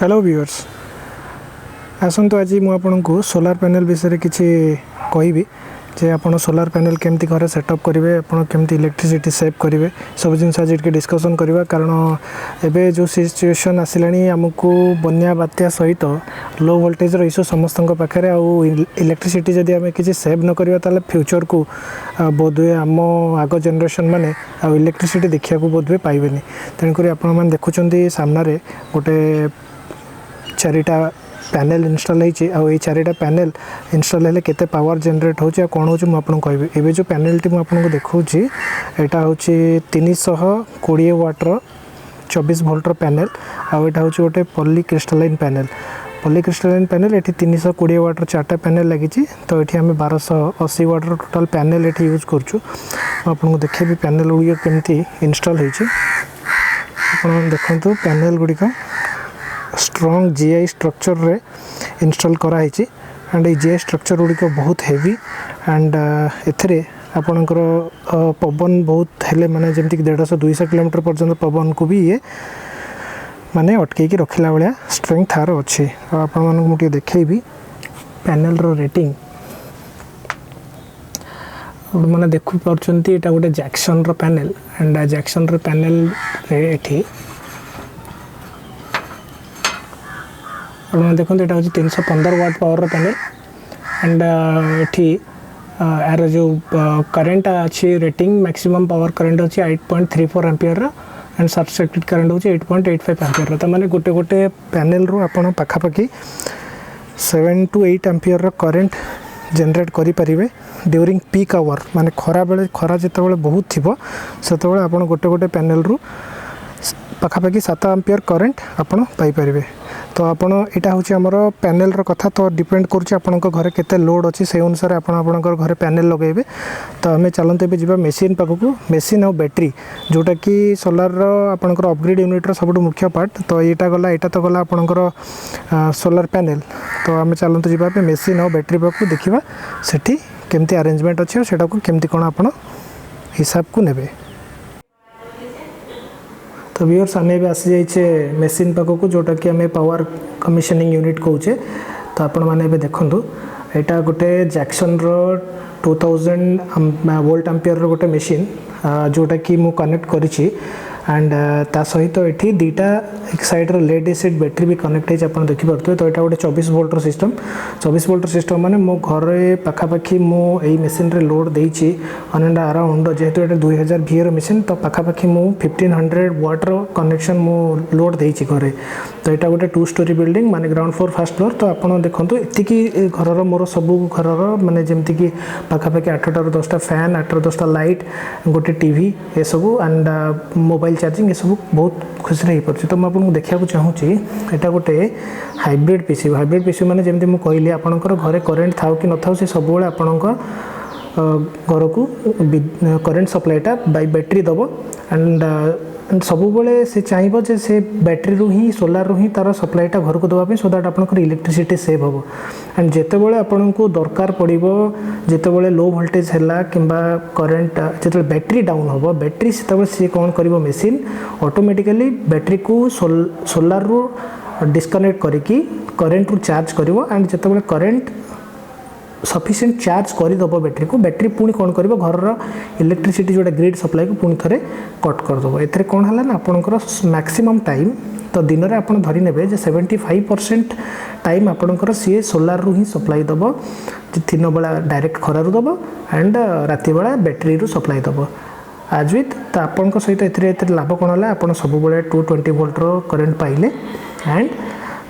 Hello viewers आसतु आज मुझे solar panel विषय किसी कहबी जे आप सोलार पैनल केमती घर सेटअप करेंगे आपमती इलेक्ट्रिसिटी सेव करेंगे सब जिन आज डिस्कसन करवा कारण एवं जो सिचुएशन आसला आमको बन्या बात्या सहित लो वोल्टेज इश्यू समस्त पाखे इलेक्ट्रिसिटी जदि आम किसी सेव न करवा ताले फ्यूचर को बोधवे आम आग जनरेशन माने इलेक्ट्रिसिटी देखा बोधवे पाइबे तेणुक आप देखुं सामने गोटे चारिटा पैनल इंस्टॉल होती चारिटा पैनल इंस्टॉल हेले केते पावर जनरेट होची कौन हो आपको कहबी एवं जो पैनल टी आपको देखा यहाँ हूँ 320 वाटर 24 वोल्टर पैनल आउटा हूँ गोटे पॉलीक्रिस्टलाइन पैनल ये 320 वाटर 4टा पैनल लगी तो ये आम 1280 वाटर टोटाल पैनल ये यूज करको देखेबी पैनल गुड़िक केमती इंस्टॉल होती देखो पैनल गुड़िक स्ट्रॉन्ग जीआई स्ट्रक्चर रे इंस्टॉल कराई एंड ये जीआई स्ट्रक्चर गुड़िक बहुत हेवी एंड एथरे आपणकर पवन बहुत हेले माने जमती 150-200 किलोमीटर पर्यंत पवन को भी ये माने अटकई रखिला भाया स्ट्रेंथ थार अच्छी आपण मुझे देखी पैनल रो रेटिंग मैंने देखु पार्टी यहाँ गोटे जैक्सन रो पैनल एंड जैक्सन रो पैनल रे देखो यहाँ हूँ 315 वाट पावर पैनल एंड ये यार जो करेंट अच्छी रेटिंग मैक्सिमम पावर करेंट अच्छी 8.34 ampere and short circuit current हूँ 8.85 एम्पियर तो मैंने गोटे गोटे पैनल रू आपड़ पखापाखि 7 to 8 एम्पियर करेंट जनरेट करें ड्यूरिंग पीक आवर माने खरा बेले खरा जिते बहुत थी से आप गोटे गोटे पैनल रू पखापाखि 7 एम्पियर करेंट आपड़ पाइपर तो आपड़ यहाँ हूँ आमर पैनल कथा तो डिपेंड करुँच घरे केते लोड अच्छी से अनुसार आपणकर घरे पैनल लगेबे तो आम चलते भी जा मेसीन पाखक मेसीन और बैटेरी जोटा कि सोलार आपणकर अपग्रेड यूनिट्र सब मुख्य पार्ट तो यहाँ गला यहाँ तो गला आपणकर सोलार पैनल तो आम चलते जावाई मेसीन और बैटेरी पाखक देखा सेठी केमती अरेंजमेंट अच्छी और केमती कौन आप हिसाब को नेबे तो व्यूअर्स आम भी आसी जाइए मेसीन पाखक जोटा कि आम पावर कमिशनिंग यूनिट कहचे तो आपण मैंने देखु यहाँ गोटे जैक्सन रो 2000 वोल्ट एम्पियर गोटे मेसीन जोटा कि मु कनेक्ट करी एंड ता सहित ये दीटा एक साइड लेड एसिड बैटेरी भी कनेक्ट हो देखिपे तो यहाँ गोटे 24 वोल्टर सिस्टम 24 वोल्टर सिस्टम माने मो घर पखापाखि मु मेसीन रे लोड देइछि ऑन एंड अराउंड जेहेतु ये 2000 VA मेसीन तो पखापाखि मु 1500 वाटर कनेक्शन मु लोड देइछि घरे तो यहाँ गोटे 2 स्टोरी बिल्डिंग माने ग्राउंड फ्लोर फर्स्ट फ्लोर तो आपड़ देखो ये घर मोर सब घर माने जमती कि पखापाखि 8 10 फैन 8 10 लाइट गोटे टीवी ये सब एंड मोबाइल चार्जिंग ये सब बहुत खुशी हो पार्टी तो मुझे देखा चाहूँगी यहाँ गोटे हाइब्रिड पीसी माने जमती मुझे कहली आपणकर घरे करेन्ट था कि न था से सब आपणकर घर को करेन्ट सप्लाईटा बाय बैटेरी दब एंड सब से चाहिए जे से बैटेरी रू ही सोलार रू ही तार सप्लाईटा घर को देवाई सो दैट आपंकर इलेक्ट्रिसिटी सेव हम एंड जिते आपन को दरकार पड़ो जिते लो वोल्टेज है कि करेन्ट जो बैटेरी डाउन हम बैटेरी से सी कौन कर मेसीन ऑटोमेटिकली बैटेरी को सोलार रू डिस्कनेक्ट करके करेन्ट रू चार्ज कर एंड जिते करेन्ट सफिशिएंट चार्ज करदेव बैटेरी को बैटेरी पुणी कौन कर घर इलेक्ट्रिसिटी जोटा ग्रिड सप्लाई को पुणी थे कट करदेव ए कौन है ना आपंकर मैक्सिमम टाइम तो दिन में आप धरी ने 75% टाइम आपंकर सी सोलार रू ही सप्लाई दब दिन बेला डायरेक्ट खरारू दब एंड राति बेला बैटेरी रू सप्लाई दब आज विथ तो आपण सहित ए लाभ कौन है आप सब 220 वोल्टर करेन्ट पाइले एंड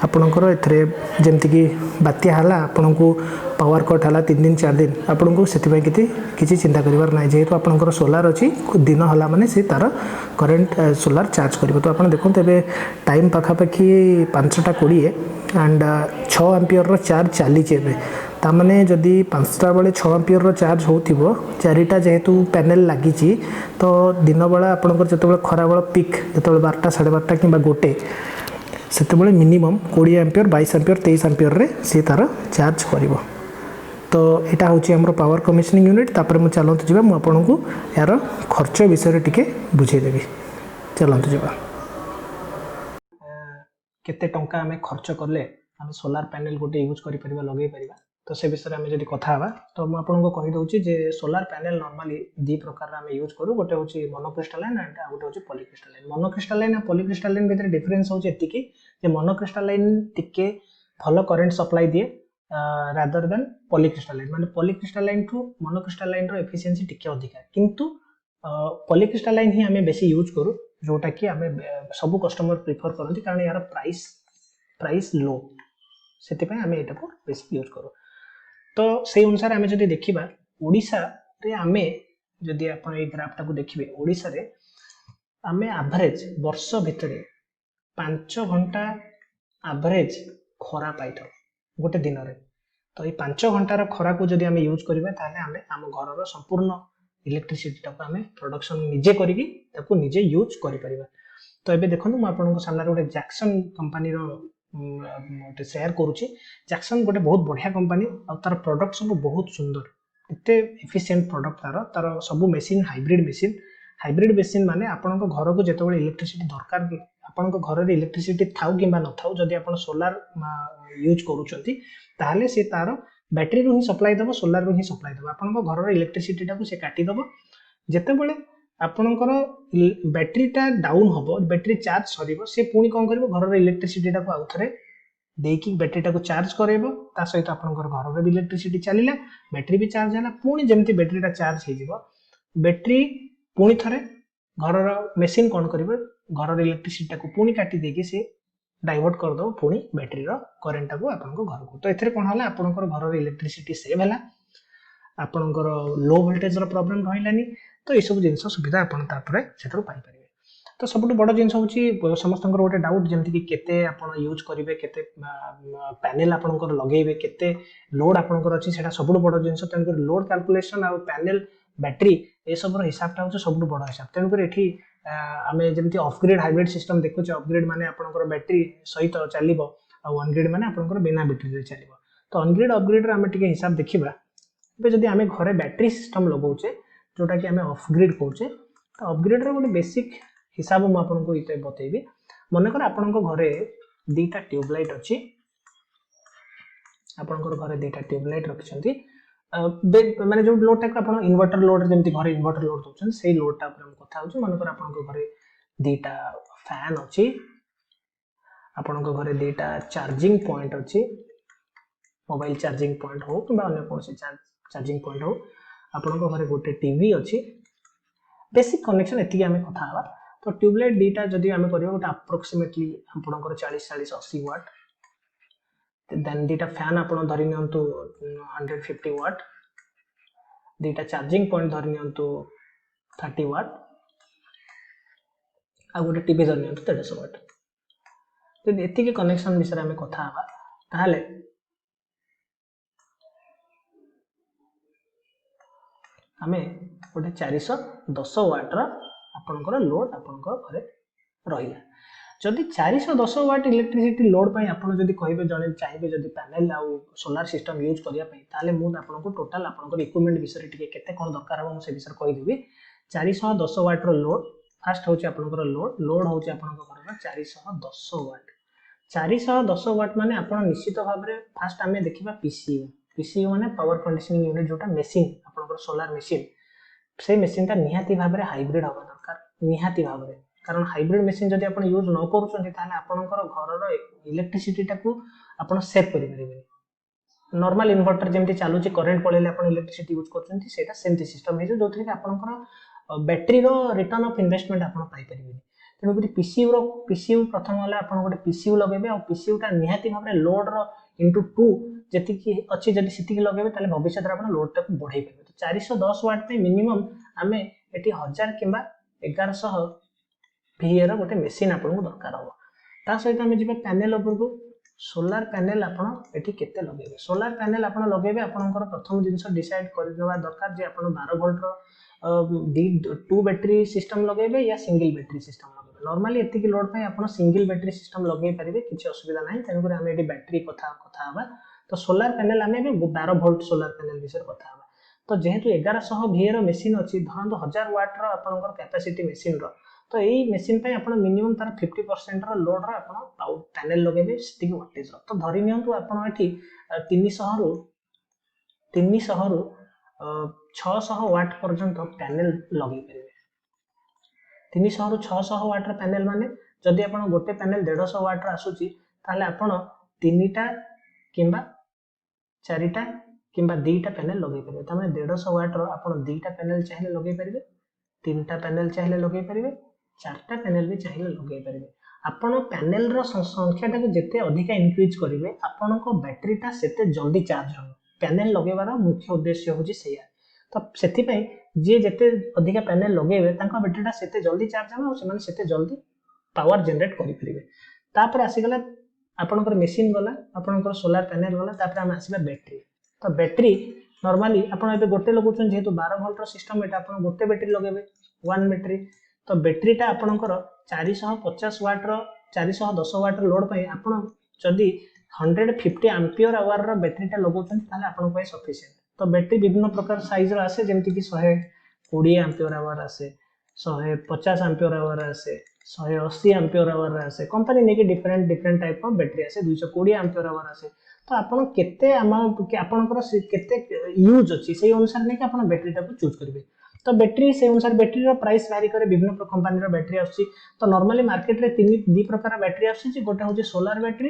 आपणकर ए जमती कि बात्या है आपन को पावर कट है 3 दिन 4 दिन आपन को से किसी चिंता करार ना जेहेतु आपणकर सोलार अच्छी दिन है माने सी तार करेन्ट सोलार चार्ज कर तो आप देखो ए टाइम पखापाखि 5टा 20 एंड 6 एम्पियर चार्ज चली ताने जदि 5टा बेले 6 एम्पियर चार्ज हो 4टा जेहेतु पैनल लगी तो दिन बेला आपंकर जो खरा बेला पिक जो 12टा 12:30 कि गोटे से मिनिमम 20 एम्पियर 22 एम्पियर 23 एम्पियर रे सी तार चार्ज कर तो यहाँ हूँ आम पावर कमिशनिंग यूनिट तापर मुझे चलते जावा मुझे यार खर्च विषय टी बुझेदेवी चलते जावा केते टंका आमे खर्च करले आमे सोलार पैनल गोटे यूज करि परिबा लगे परिबा तो से विषय आमे जदि कथा हवा तो म आपनको कहि दउची जे सोलार पैनल नॉर्मली दी प्रकार आमे यूज करू गोटे होची मोनोक्रिस्टलाइन एंड गोटे होची पॉलीक्रिस्टलाइन मोनोक्रिस्टलाइन और पॉलीक्रिस्टलाइन भीतर डिफरेंस होची एति कि जे मोनोक्रिस्टलाइन टिके भलो करंट सप्लाई दिए रादर देन पॉलीक्रिस्टलाइन माने पॉलीक्रिस्टलाइन टू मोनोक्रिस्टलाइन रो एफिशिएंसी टिके अधिक किंतु पॉलीक्रिस्टलाइन ही आमे बेसी यूज करू जोटा कि आमे सब कस्टमर प्रिफर करंती कारण यार प्राइस लो सेति पे आमे एटा को बेसी यूज करू तो से अनुसार आमे जदि देखिबा ओडिसा रे आमे जदि आपण ए ग्राफ टाको देखिबे ओडिसा रे आमे एवरेज वर्ष भितरे 5 घंटा एवरेज खरा पाइथो गोटे दिन रे तो ये 5 घंटार खरा को जदि आमे यूज करबा ताले आमे हम घर रो संपूर्ण इलेक्ट्रिसिटी टाको आमे प्रोडक्शन निजे करिकि ताको निजे यूज करि परिबा तो एबे देखंतु म आपन को सामने गोटे जैक्सन कंपनी रो गोटे शेयर करूची जैक्सन गोटे बहुत बढ़िया कंपनी आ तार प्रोडक्ट सब बहुत सुंदर एते एफिशिएंट प्रोडक्ट तार सब मशीन हाइब्रिड मशीन माने आपन को घर को जेतबेले इलेक्ट्रिसिटी दरकार आपन को घर रे इलेक्ट्रिसिटी थाउ किबा न थाउ जदि आपन सोलार यूज करूचंती ताले से तार बैटरी रो ही सप्लाई दबो सोलार रो ही सप्लाई दबो आपन को घर रो इलेक्ट्रिसिटी टाको से काटी दबो जेतेबेले आपनकर बैटरी टा डाउन होबो बैटरी चार्ज सरीबो से पुनी कोन करबो घर रो इलेक्ट्रिसिटी टाको आउथरे देकी बैटरी टाको चार्ज करेबो ता सहित आपनकर घर रो इलेक्ट्रिसिटी चलिला बैटरी भी चार्ज होला पुनी जेमति बैटरी टा चार्ज हे जिवो बैटरी पुनी थरे घर रो मशीन कोन करबो घर रो इलेक्ट्रिसिटी टाको पुनी काटी देकी से डाइवर्ट कर दो पुनी बैटरी रो करंट टाको आपनको घर को तो एथरे कोन होला आपनकर घर रो इलेक्ट्रिसिटी सेव होला आपनकर लो वोल्टेज रो प्रॉब्लम रहिलानी तो ये सब जिनस सुविधा आपन तापरे सेतरो पाई परिबे तो सबटु बड़ जिनस होची समस्तंकर गोटे डाउट जेमति कि केते आपन यूज करिवे केते पैनल आपनकर लगेइबे केते लोड आपनकर अछि सेटा सबटु बड़ जिनस तन कर लोड कैलकुलेशन आ पैनल बैटरी ए सब रो हिसाब ता होची सबटु बड़ हिसाब तन कर एठी आमे जेमति ऑफ ग्रिड हाइब्रिड सिस्टम देखु छ ऑफ ग्रिड माने आपनकर बैटरी सहित चलिबो आ ऑन ग्रिड माने आपनकर बिना बैटरी रे चलिबो तो ऑन ग्रिड ऑफ ग्रिड रे आमे टिके हिसाब देखिबा बे जदी आमे घरे बैटरी सिस्टम लगाउचे जोटा कि आमे ऑफ ग्रिड कहूचे तो ऑफ ग्रिड रे गोटे बेसिक हिसाब म आपनको इते बतेबी मन कर आपनको घरे दीटा ट्यूबलाइट अछि आपनको घरे दीटा ट्यूबलाइट रखछंती माने जो लोड टाक आपण इन्वर्टर लोड जेमति घरे इन्वर्टर लोड दोछन सेही लोड टा पर हम कथा होछु मन कर आपनको घरे दीटा फैन अछि आपनको घरे दीटा चार्जिंग पॉइंट अछि मोबाइल चार्जिंग पॉइंट हो कि अन्य कोनसे चार्जिंग पॉइंट हो आपनको घरे गोटे टीवी अछि बेसिक कनेक्शन एति हमें कथा हवा तो ट्यूबलाइट दीटा जदी हमें करियो गोटे अप्रोक्सीमेटली आपनको 40 80 वाट देन दीटा फैन आपण धरि नियंतु 150 वाट दीटा चार्जिंग पॉइंट धरि नियंतु 30 वाट आ गोटे टीवी धरि नियंतु 150 वाट तो एति के कनेक्शन विषय हमें कथा हवा ताहाले हमें गोटे 410 वाट रा आपनकर लोड आपनकर घरे रहिला जदि 410 वाट इलेक्ट्रिसिटी लोड पई आपन जदि कहिबे जने चाहिबे जदि पैनल आ सोलार सिस्टम यूज करिया पई ताले मु आपनको टोटल आपनकर इक्विपमेंट विषय टिके केते कोन दरकार हो से विषय कहि देबी 410 वाट रो लोड फर्स्ट होची आपनकर लोड होची आपनकर घर 410 वाट 410 वाट माने आपन निश्चित भाबरे फर्स्ट हमें देखिबा पीसीयू माने पावर कंडीशनिंग यूनिट जोटा मशीन आपनकर सोलार मशीन से मशीन ता निहाती भाबरे हाइब्रिड होबा दरकार निहाती भाबरे कारण हाइब्रिड मशीन जदि आपण यूज न करूछन ताले आपनकर घर रो इलेक्ट्रिसिटी टाको आपण सेव करि परिबे नॉर्मल इन्वर्टर जेमति चालू छि करंट पळेले आपण इलेक्ट्रिसिटी यूज करछन सेटा सेमति सिस्टम हे जोथि कि आपनकर बैटरी रो रिटर्न ऑफ इन्वेस्टमेंट आपण पाई परिबे तेनु कि पीसीयू प्रथम वाला आपण गोटे पीसीयू लगेबे और पीसीयू ता निहाती भाबरे लोड रो इनटू 2 जति कि अछि जदि सिति कि लगेबे ताले भविष्य रे आपण लोड टाको बढ़ाई परिबे तो 410 वाट पे मिनिमम हमें एटी 1000 किबा 1100 VA रो गोटे मशीन आपन दरकार हो ता सहित हम जिबे पैनल ऊपर को सोलार पैनल आपन एटी केते लगेबे सोलार पैनल आपन लगेबे आपनकर प्रथम जिंस डिसाइड करबा दरकार जे आपन 12 वोल्ट रो 2 बैटरी सिस्टम लगेबे या सिंगल बैटरी सिस्टम लगेबे नॉर्मली एति कि लोड पय आपन सिंगल बैटरी सिस्टम लगेई परिबे किछि असुविधा नाही तन करे हम एटी बैटरी कथा हबा तो सोलार पैनल हमें 12 वोल्ट सोलार पैनल विषय कथा हबा तो जेहेतु 1100 VA रो मशीन अछि धरंतो 1000 वाट रो आपनकर कैपेसिटी मशीन रो तो यही मेसीन आप मिनिमम तार 50% लोड आप पैनल लगे से वाटेज तो धरी नियंतु आप 300 रु 600 वाट पर्यंत पैनल लगे पारे 300 रु 600 वाट पैनल माने जदि आप गोटे पैनल 150 वाट आसूची ताले आपण 3टा किंबा 4टा किंबा 2टा पैनल लगे पारे तमें 150 वाट आप 2टा पैनल चाहिए लगे पारे 3टा पैनल चाहिए लगे पारे 4टा पैनल भी चाहिए लगे पारे आपण पैनल रो संख्या टाको जेते अधिक इंक्रीज करिवे आपण को बैटरीटा सेते जल्दी चार्ज हो पैनल लगेबार मुख्य उद्देश्य होची सेया तो सेति पई जे जेते अधिक पैनल लगेबे तांका बैटरीटा सेते जल्दी चार्ज हो से माने सेते जल्दी पावर जनरेट करि परिबे तापर आसी गला आपनकर मशीन गला आपनकर सोलार पैनल गला तापर हम आसीबा बैटरी तो बैटरी नॉर्मली आपण एबे गोटे लगुचन जेहेतु 12 वोल्ट रो सिस्टम एटा आपण गोटे बैटरी लगेबे 1 बैटरी तो बैटरीटा आपनकर 450 वाट रो 410 वाट रो लोड पई आपण जदी 150 एम्पियर आवर रो बैटरीटा लगुचन ताले आपण पई सफिशिएंट तो बैटरी विभिन्न प्रकार साइज रो आसे जेमति कि 120 एम्पियर आवर आसे 150 एम्पियर आवर आसे 180 एम्पियर आवर आसे कंपनी नेके डिफरेंट टाइप ऑफ बैटरी आसे 220 एम्पियर आवर आसे तो आपण केते अमाउंट के आपनकर केते यूज अछि सेही अनुसार नेके आपण बैटरीटा को चूज करबे तो बैटरी से अनुसार बैटरी रो प्राइस वेरी करे विभिन्न कंपनी रो बैटरी आछि तो नॉर्मली मार्केट रे दी प्रकार बैटरी आछि गोटे होचे सोलार बैटरी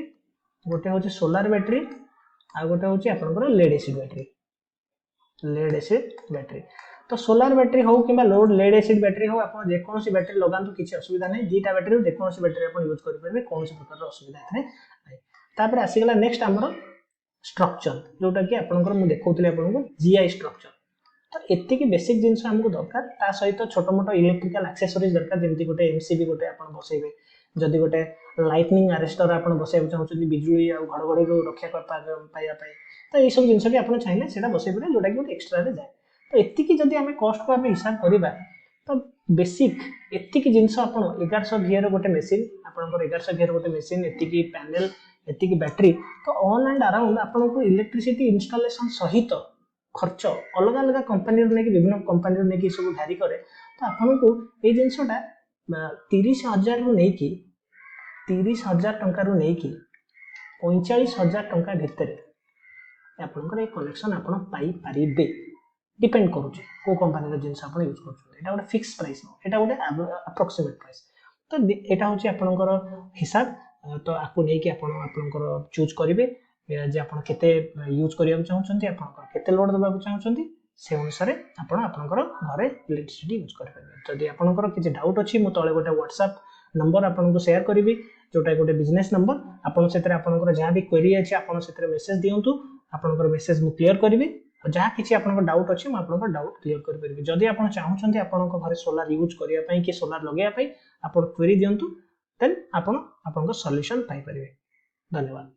गोटे होचे सोलार बैटरी आ गोटे होचे आपनकर लेड एसिड बैटरी तो सोलार बैटरी हो कि लोड लेड एसिड बैटरी हो आप जेकोसी बैटरी लगातु किसी असुविधा नहीं दीटा बैटरी जेकोसी बैटरी आप यूज करेंगे कौन प्रकार असुविधा तापर आसीगला नेक्स्ट आमर स्ट्रक्चर जोटा कि आपंकर मुझे देखा आपको जीआई स्ट्रक्चर तो एति बेसिक जिनस आमको दरकार ता सहित छोट मोट इलेक्ट्रिकल एक्सेसरीज दरकार जमी गोटे एमसीबी गोटे आप बसैबे जदि गोटे लाइटनिंग आरेस्टर आप बसैबा चाहते बिजुली आ घड़घड़ी रक्षा पाइबा तो ये सब जिनस भी आप चाहिए से बसई पारे जोटा कि गोटे एक्सट्रा जाए तो एतिकी जदि आम कस्ट को हिसाब करवा तो बेसिक एतिकी जिनस आप 1100 VA गोटे मेसीन आपंकर 1100 VA गोटे मेसीन एतिकी पैनल एतिकी बैटरी तो ऑन एंड अराउंड आपको इलेक्ट्रिसिटी इंस्टॉलेशन सहित खर्च अलग अलग कंपनी विभिन्न कंपनी सब भैरी करे तो आपको ये जिनसटा 30,000 रु नहीं 30,000 टंका रु नहीं 45,000 टंका भितर आपंकर कनेक्शन आप पारे डिपेंड करुचे को कंपनी जिनस आप यूज कर गोटे फिक्स प्राइस यहाँ गोटे अप्रोक्सीमेट प्राइस तो यहाँ हूँ आपंकर हिसाब तो आपको लेकिन आपंकर चूज करेंगे जे आप केते यूज करने चाहते केते लोड देवा चाहते से अनुसार आपंकर घरे इलेक्ट्रिसिटी यूज करेंगे जदि आपंकर किसी डाउट अच्छी मुझे तले गोटे व्हाट्सएप नंबर आपको शेयर करी जोटा गोटे बिजनेस नंबर आपन से जहाँ भी क्वेरी अच्छी आपन से मेसेज दिंतु आपंकर मेसेज मुझे क्लीयर करी जहाँ किसी आपन डाउट अच्छी मुझे डाउट क्लीयर करेंगे जदि आप चाहते आपन घरे सोलार यूज करने कि सोलार लगे आप क्वेरी दिंतु देन आपन सॉल्यूशन पाई परिबे। धन्यवाद।